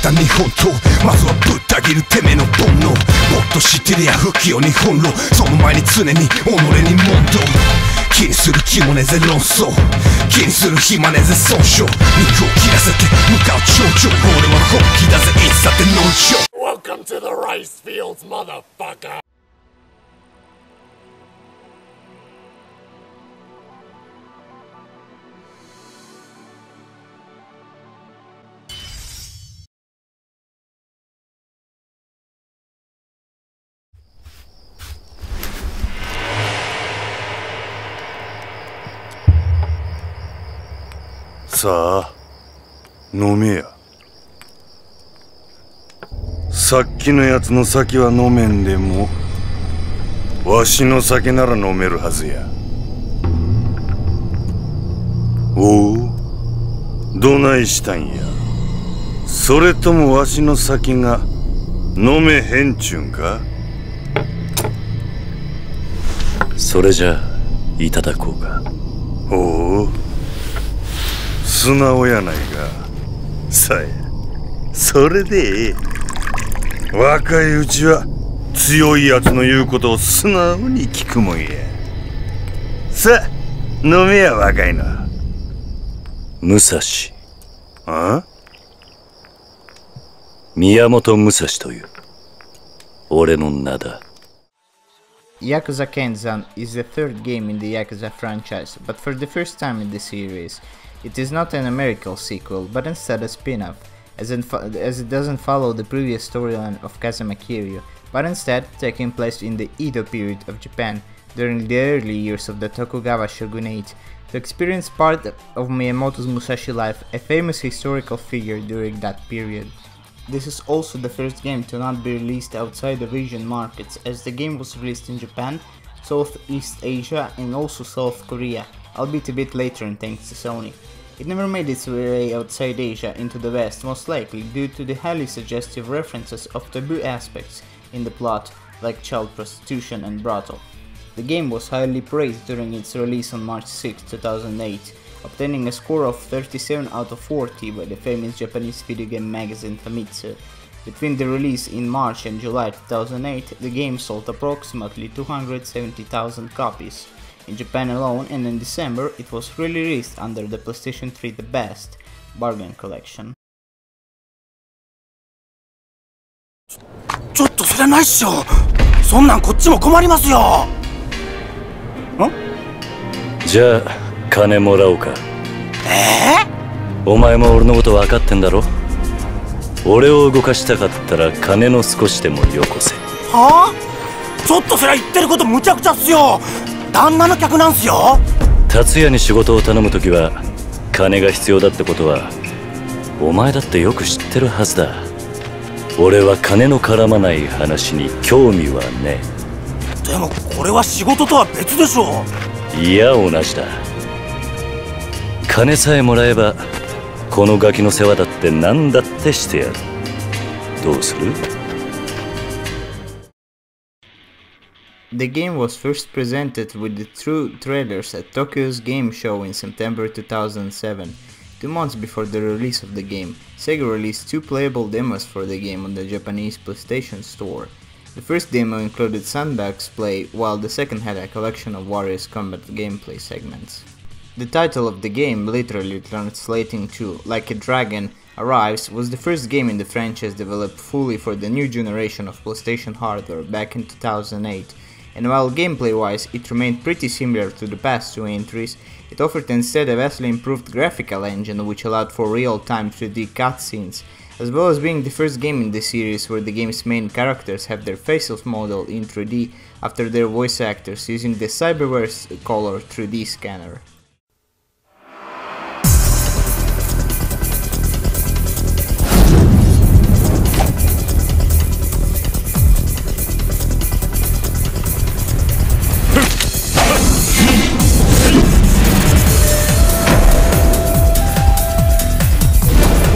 た日本とまずはぶった切るてめえの煩悩。もっと知ってりゃ不器用に翻弄。その前に常に己に問答。気にする気もねぜ論争。気にする暇ねぜ損傷。肉を切らせて向かう頂上。俺は本気だぜいつだってノンショー。 Welcome to the rice fields, motherfucker! さあ飲めや。さっきのやつの酒は飲めんでもわしの酒なら飲めるはずや。おお、どないしたんや。それともわしの酒が飲めへんちゅんか。それじゃあいただこうか。おお、素直やないか。さえそれで若いうちは強いやつの言うことを素直に聞くもんや。さあ飲めや若いの。武蔵。あ？宮本武蔵という俺の名だ。Yakuza Kenzan is the third game in the Yakuza franchise, but for the first time in the series. It is not a numerical sequel, but instead a spin-off, as it doesn't follow the previous storyline of Kazuma Kiryu, but instead taking place in the Edo period of Japan, during the early years of the Tokugawa shogunate, to experience part of Miyamoto's Musashi life, a famous historical figure during that period. This is also the first game to not be released outside of Asian markets, as the game was released in Japan, Southeast Asia and also South Korea, albeit a bit later and thanks to Sony. It never made its way outside Asia into the West, most likely due to the highly suggestive references of taboo aspects in the plot, like child prostitution and brothel. The game was highly praised during its release on March 6, 2008, obtaining a score of 37 out of 40 by the famous Japanese video game magazine Famitsu. Between the release in March and July 2008, the game sold approximately 270,000 copies in Japan alone, and in December it was re-released under the PlayStation 3 The Best Bargain Collection. ちょっとそれはないっしょ。そんなんこっちも困りますよ。じゃあ金もらおうか。お前も俺のこと分かってんだろ。俺を動かしたかったら金の少しでもよこせ。はあ？ちょっとそれは言ってることむちゃくちゃっすよ。旦那の客なんすよ。達也に仕事を頼むときは金が必要だってことはお前だってよく知ってるはずだ。俺は金の絡まない話に興味はねえ。でもこれは仕事とは別でしょ。いや同じだ。金さえもらえばこのガキの世話だって何だってしてやる。どうする？ The game was first presented with the true trailers at Tokyo's Game Show in September 2007. 2 months before the release of the game, Sega released 2 playable demos for the game on the Japanese PlayStation Store. The first demo included sandbox play, while the second had a collection of various combat gameplay segments. The title of the game, literally translating to "Like a Dragon Arrives," was the first game in the franchise developed fully for the new generation of PlayStation hardware back in 2008. And while gameplay-wise it remained pretty similar to the past 2 entries, it offered instead a vastly improved graphical engine which allowed for real-time 3D cutscenes, as well as being the first game in the series where the game's main characters have their faces modeled in 3D after their voice actors using the Cyberverse Color 3D scanner.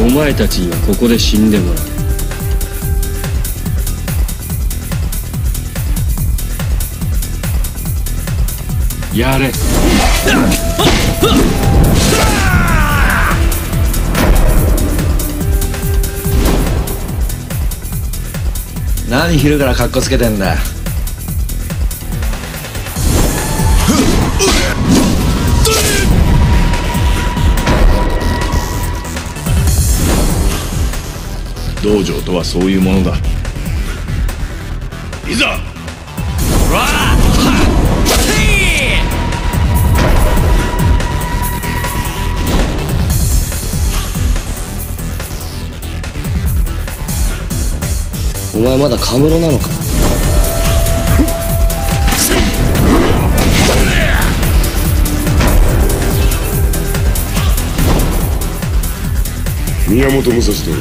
お前たちにはここで死んでもらう。やれ。何昼からカッコつけてんだ。道場とはそういうものだ。いざ。お前まだカムロなのか。宮本武蔵殿。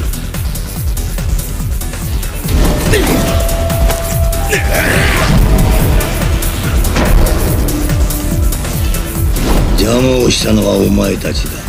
邪魔をしたのはお前たちだ。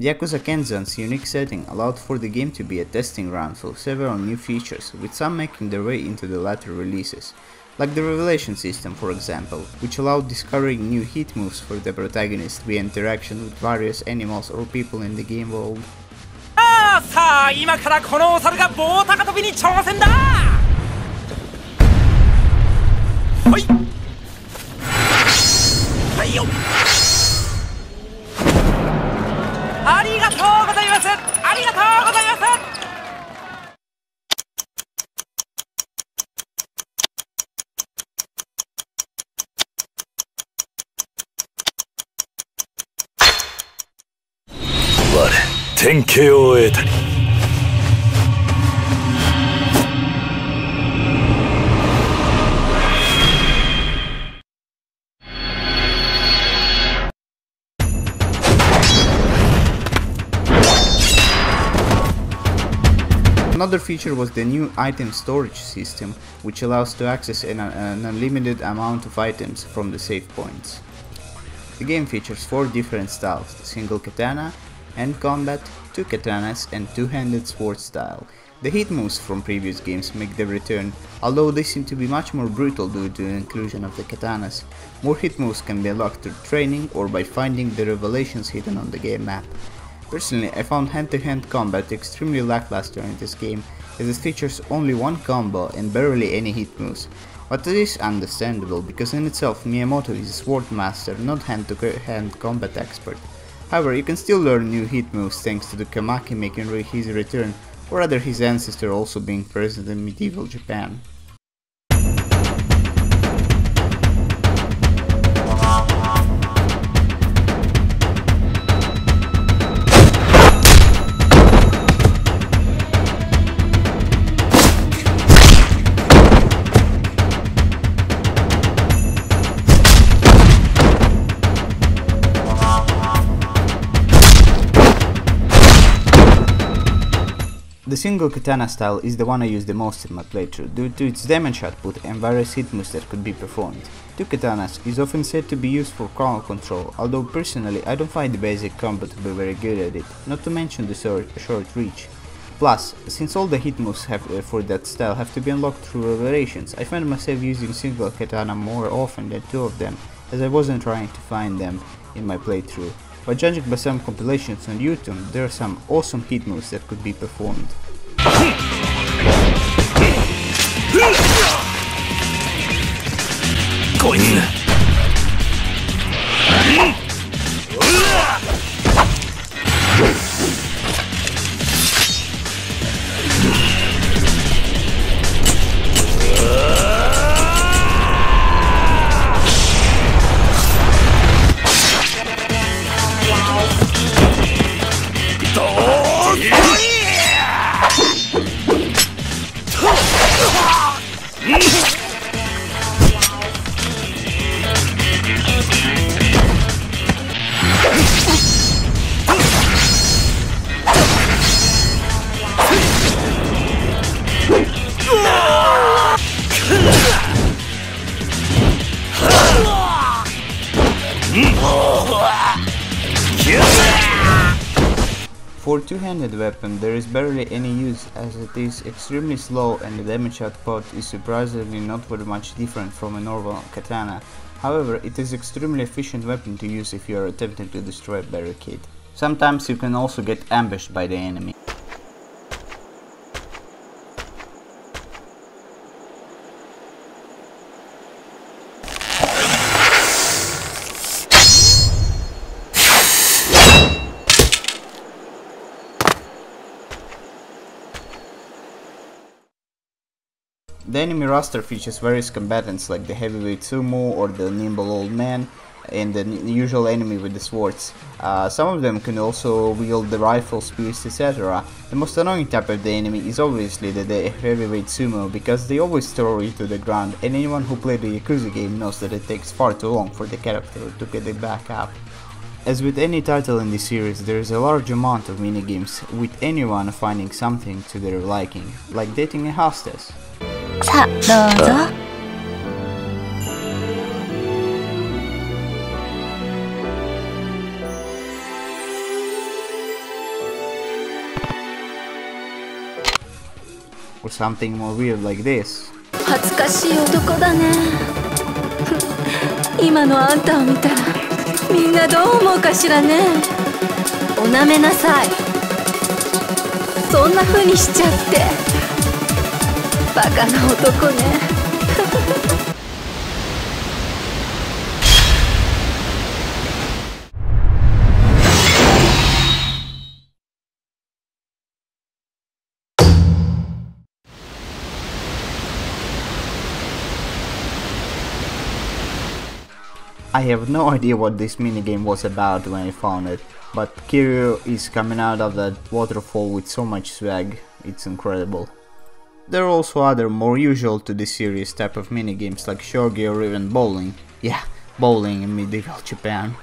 Yakuza Kenzan's unique setting allowed for the game to be a testing ground for several new features, with some making their way into the latter releases, like the revelation system for example, which allowed discovering new hit moves for the protagonist via interaction with various animals or people in the game world. さあ今からこのお猿が棒高跳びに挑戦だ。はいはいよ。ありがとうございます。ありがとうございます。我典型を得たり。Another feature was the new item storage system, which allows to access an unlimited amount of items from the save points. The game features 4 different styles: the single katana, hand combat, 2 katanas and 2-handed sword style. The hit moves from previous games make their return, although they seem to be much more brutal due to the inclusion of the katanas. More hit moves can be unlocked through training or by finding the revelations hidden on the game map. Personally, I found hand-to-hand combat extremely lackluster in this game, as it features only one combo and barely any hit moves. But it is understandable, because in itself Miyamoto is a sword master, not hand-to-hand combat expert. However, you can still learn new hit moves thanks to the Kamaki making his return, or rather his ancestor also being present in medieval Japan. The single katana style is the one I use the most in my playthrough, due to its damage output and various hit moves that could be performed. 2 katanas is often said to be used for crowd control, although personally I don't find the basic combo to be very good at it, not to mention the short reach. Plus, since all the hit moves for that style have to be unlocked through revelations, I find myself using single katana more often than 2 of them, as I wasn't trying to find them in my playthrough. But judging by some compilations on YouTube, there are some awesome hit moves that could be performed. For two-handed weapon there is barely any use as it is extremely slow and the damage output is surprisingly not very much different from a normal katana. However, it is extremely efficient weapon to use if you are attempting to destroy a barricade. Sometimes you can also get ambushed by the enemy. The enemy roster features various combatants like the heavyweight sumo or the nimble old man and the usual enemy with the swords. Some of them can also wield the rifle, spears, etc. The most annoying type of the enemy is obviously the heavyweight sumo because they always throw you to the ground, and anyone who played the Yakuza game knows that it takes far too long for the character to get it back up. As with any title in this series, there is a large amount of minigames, with anyone finding something to their liking, like dating a hostess. さあどうぞ。Or something more weird like this. 恥ずかしい男だね。今のあんたを見たらみんなどう思うかしらね。おなめなさい。そんな風にしちゃって。 バカな男ね。I have no idea what this minigame was about when I found it, but Kiryu is coming out of that waterfall with so much swag, it's incredible. There are also other more usual to this series type of minigames like shogi or even bowling. Yeah, bowling in medieval Japan.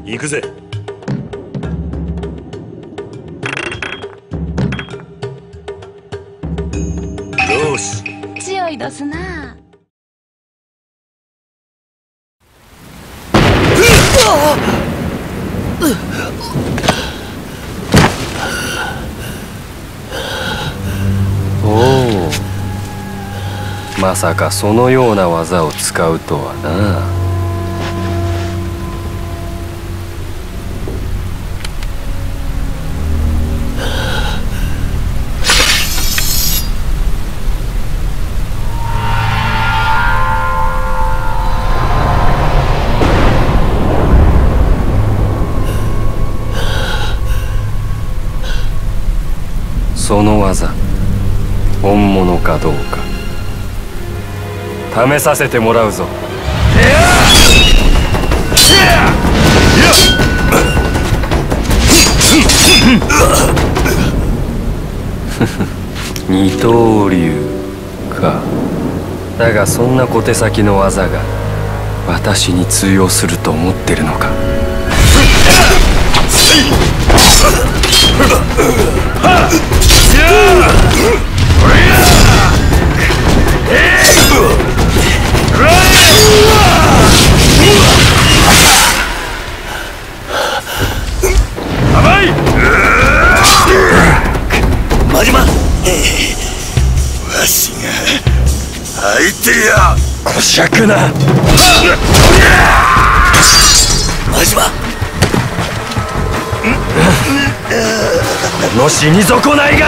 Yakuza. よし。強いですな。おお、まさかそのような技を使うとはな。その技、本物かどうか試させてもらうぞ。二刀流か。だがそんな小手先の技が私に通用すると思ってるのか。真島、わしが相手や。こしゃくな。真島。この死に損ないが。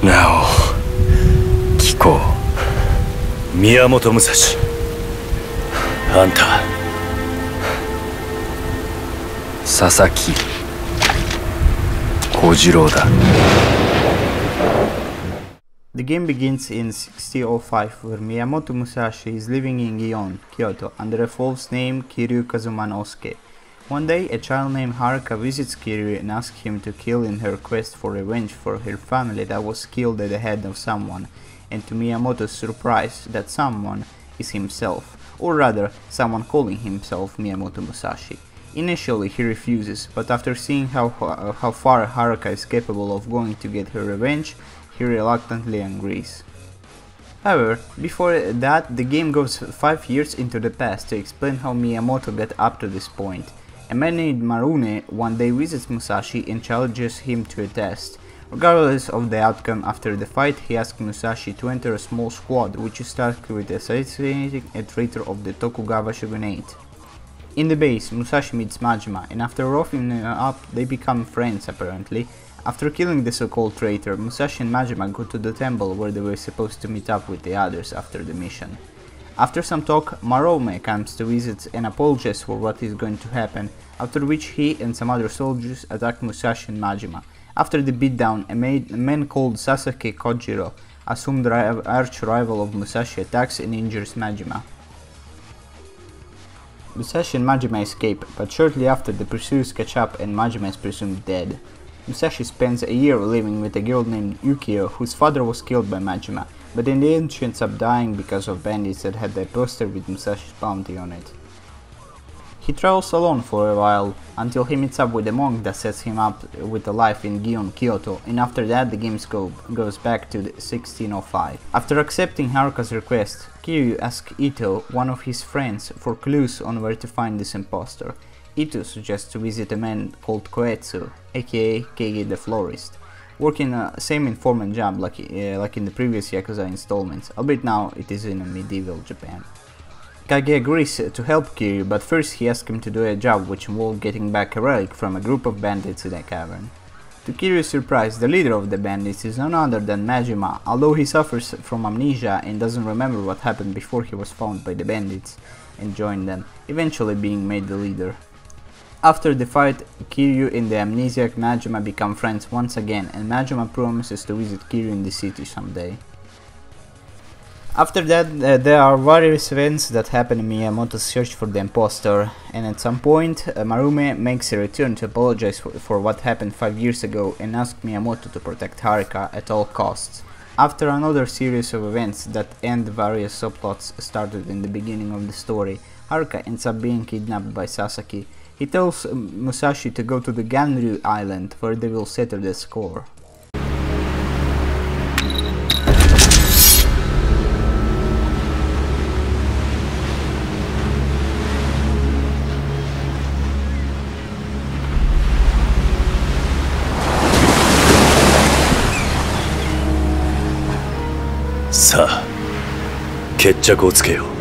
なお聞こう。宮本武蔵、あんた佐々木。小次郎だ。 The game begins in 6005, where Miyamoto Musashi is living in Gion, Kyoto, under a false name Kiryu Kazumanosuke. One day, a child named Haruka visits Kiryu and asks him to kill in her quest for revenge for her family that was killed at the hand of someone, and to Miyamoto's surprise, that someone is himself, or rather, someone calling himself Miyamoto Musashi. Initially, he refuses, but after seeing how far Haruka is capable of going to get her revenge, he reluctantly agrees. However, before that, the game goes 5 years into the past to explain how Miyamoto got up to this point. A man named Marune one day visits Musashi and challenges him to a test. Regardless of the outcome after the fight, he asks Musashi to enter a small squad which is tasked with assassinating a traitor of the Tokugawa shogunate. In the base, Musashi meets Majima, and after roughing him up, they become friends apparently. After killing the so-called traitor, Musashi and Majima go to the temple where they were supposed to meet up with the others after the mission. After some talk, Marome comes to visit and apologizes for what is going to happen, after which he and some other soldiers attack Musashi and Majima. After the beatdown, a man called Sasaki Kojiro, assumed arch-rival of Musashi, attacks and injures Majima. Musashi and Majima escape, but shortly after the pursuers catch up and Majima is presumed dead. Musashi spends a year living with a girl named Yukio, whose father was killed by Majima, but in the end she ends up dying because of bandits that had a poster with Musashi's bounty on it. He travels alone for a while, until he meets up with a monk that sets him up with a life in Gion, Kyoto, and after that the game goes back to 1605. After accepting Haruka's request, Kiryu asks Ito, one of his friends, for clues on where to find this imposter. Ito suggests to visit a man called Koetsu, aka Keiji the Florist, working the same informant job like in the previous Yakuza installments, albeit now it is in a medieval Japan. Kage agrees to help Kiryu, but first he asks him to do a job which involved getting back a relic from a group of bandits in a cavern. To Kiryu's surprise, the leader of the bandits is none other than Majima, although he suffers from amnesia and doesn't remember what happened before he was found by the bandits and joined them, eventually being made the leader. After the fight, Kiryu and the amnesiac Majima become friends once again, and Majima promises to visit Kiryu in the city someday. After that, there are various events that happen in Miyamoto's search for the imposter, and at some point, Marume makes a return to apologize for what happened 5 years ago and asks Miyamoto to protect Haruka at all costs. After another series of events that end various subplots started in the beginning of the story, Haruka ends up being kidnapped by Sasaki. He tells Musashi to go to the Ganryu island where they will settle the score. Sa, 決着をつけよう。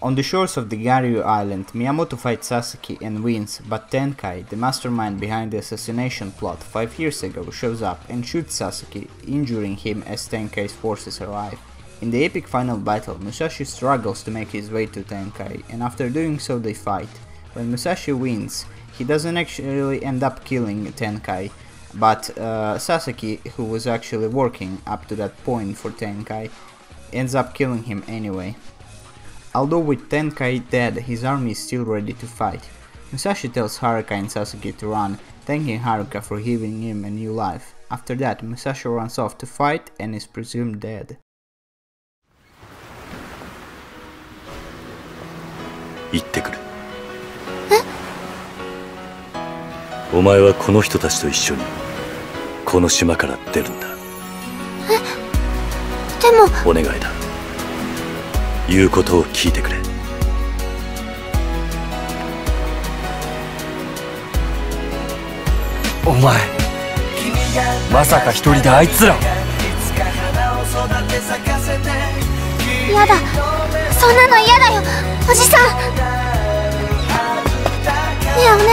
On the shores of the Ganryu island, Miyamoto fights Sasaki and wins, but Tenkai, the mastermind behind the assassination plot 5 years ago, shows up and shoots Sasaki, injuring him as Tenkai's forces arrive. In the epic final battle, Musashi struggles to make his way to Tenkai, and after doing so they fight. When Musashi wins, he doesn't actually end up killing Tenkai, but Sasaki, who was actually working up to that point for Tenkai, ends up killing him anyway. Although with Tenkai dead, his army is still ready to fight. Musashi tells Haruka and Sasaki to run, thanking Haruka for giving him a new life. After that, Musashi runs off to fight and is presumed dead. 行ってくる。お前はこの人たちと一緒にこの島から出るんだ。でもお願いだ。言うことを聞いてくれ。お前まさか一人であいつらを。やだ、そんなの嫌だよ、おじさん。ねえ、お願い、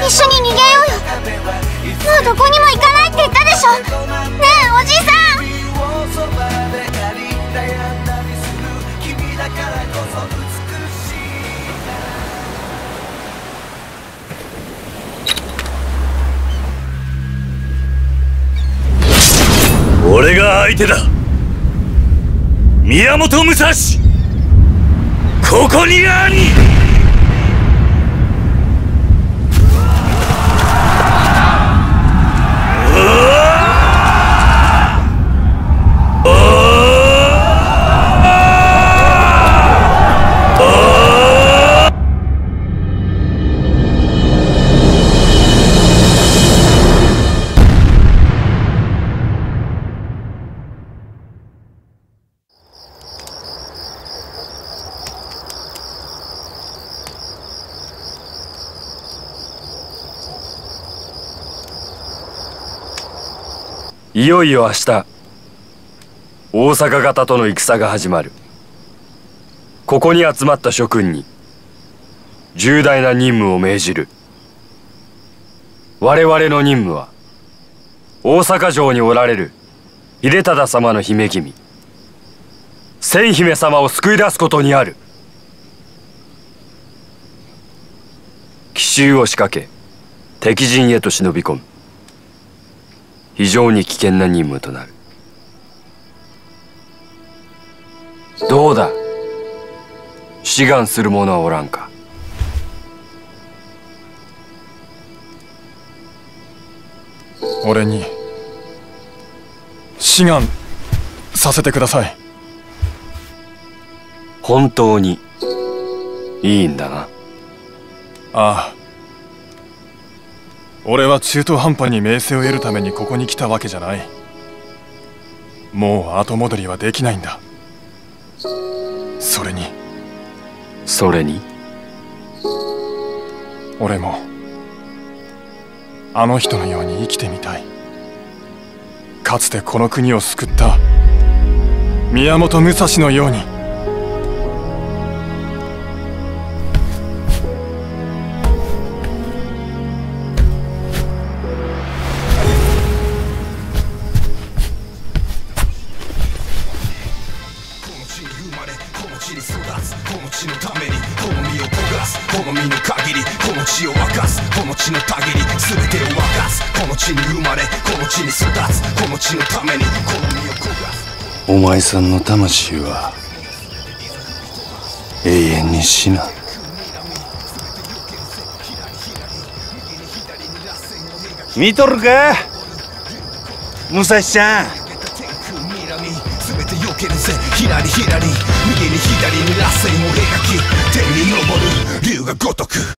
一緒に逃げようよ。もうどこにも行かないって言ったでしょ。ねえ、おじさん。俺が相手だ。宮本武蔵、ここにあり。いよいよ明日、大阪方との戦が始まる。ここに集まった諸君に重大な任務を命じる。我々の任務は大阪城におられる秀忠様の姫君千姫様を救い出すことにある。奇襲を仕掛け敵陣へと忍び込む。非常に危険な任務となる。どうだ、志願する者はおらんか。俺に志願させてください。本当にいいんだな。ああ、俺は中途半端に名声を得るためにここに来たわけじゃない。もう後戻りはできないんだ。それに俺もあの人のように生きてみたい。かつてこの国を救った宮本武蔵のように。お前さんの魂は永遠に死な。見とるか武蔵ちゃん。左左右に左に螺旋を描き天に昇る龍が如く。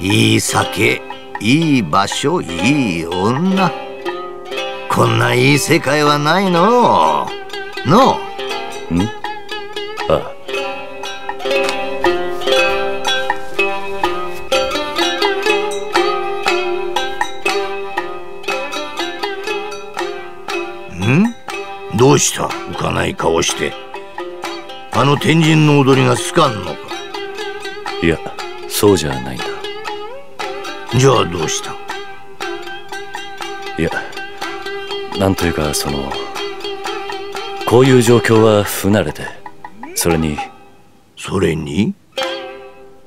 いい酒、いい場所、いい女。こんないい世界はないのう。のう。ん？ああ。ん？どうした？浮かない顔して。あの天神の踊りが好かんのか？いや、そうじゃないんだ。じゃあどうした？いや、なんというかこういう状況は不慣れで、それに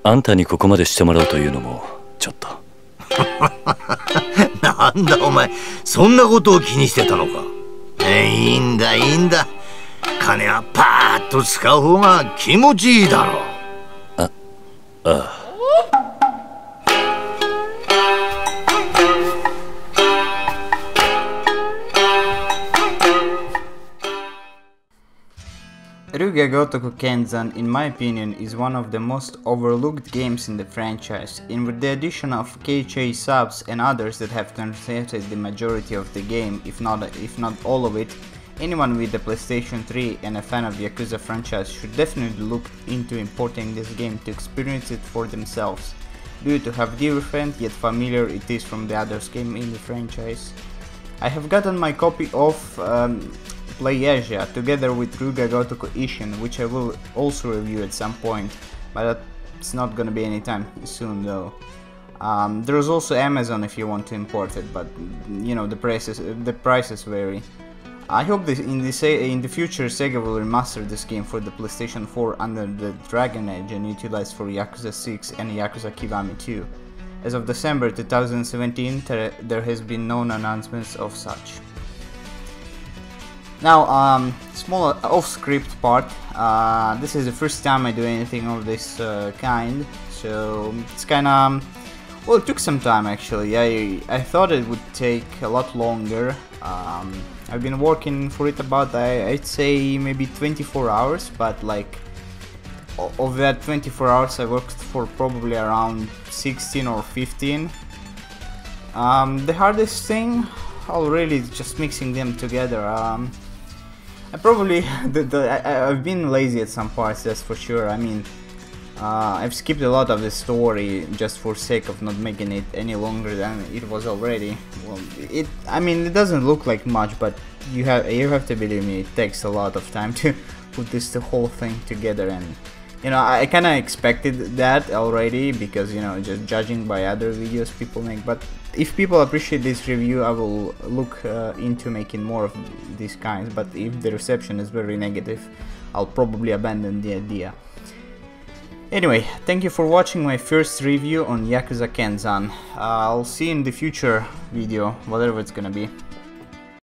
あんたにここまでしてもらうというのもちょっとなんだお前、そんなことを気にしてたのか。いいんだいいんだ、金はパーッと使う方が気持ちいいだろう。ああ。Gotoku Kenzan, in my opinion, is one of the most overlooked games in the franchise, and with the addition of KHH Subs and others that have translated the majority of the game, if not all of it, anyone with the PlayStation 3 and a fan of Yakuza franchise should definitely look into importing this game to experience it for themselves, due to how different yet familiar it is from the other games in the franchise. I have gotten my copy of Play Asia together with Gotoku Ishin, which I will also review at some point, but it's not gonna be anytime soon though. There's also Amazon if you want to import it, but you know the prices vary. I hope in the future Sega will remaster this game for the PlayStation 4 under the Dragon Age and utilize for Yakuza 6 and Yakuza Kiwami 2. As of December 2017, there has been no announcements of such. Now, small off-script part. This is the first time I do anything of this kind, so it's kinda... well, it took some time actually. I thought it would take a lot longer. I've been working for it about, I'd say, maybe 24 hours, but like, of that 24 hours I worked for probably around 16 or 15. The hardest thing, really just mixing them together. I've been lazy at some parts, that's for sure. I mean, I've skipped a lot of the story just for sake of not making it any longer than it was already. Well, I mean, it doesn't look like much, but you have to believe me, it takes a lot of time to put the whole thing together. And you know, I kind of expected that already, because you know, just judging by other videos people make. But if people appreciate this review, I will look into making more of these kinds, but if the reception is very negative, I'll probably abandon the idea. Anyway, thank you for watching my first review on Yakuza Kenzan. I'll see you in the future video, whatever it's gonna be.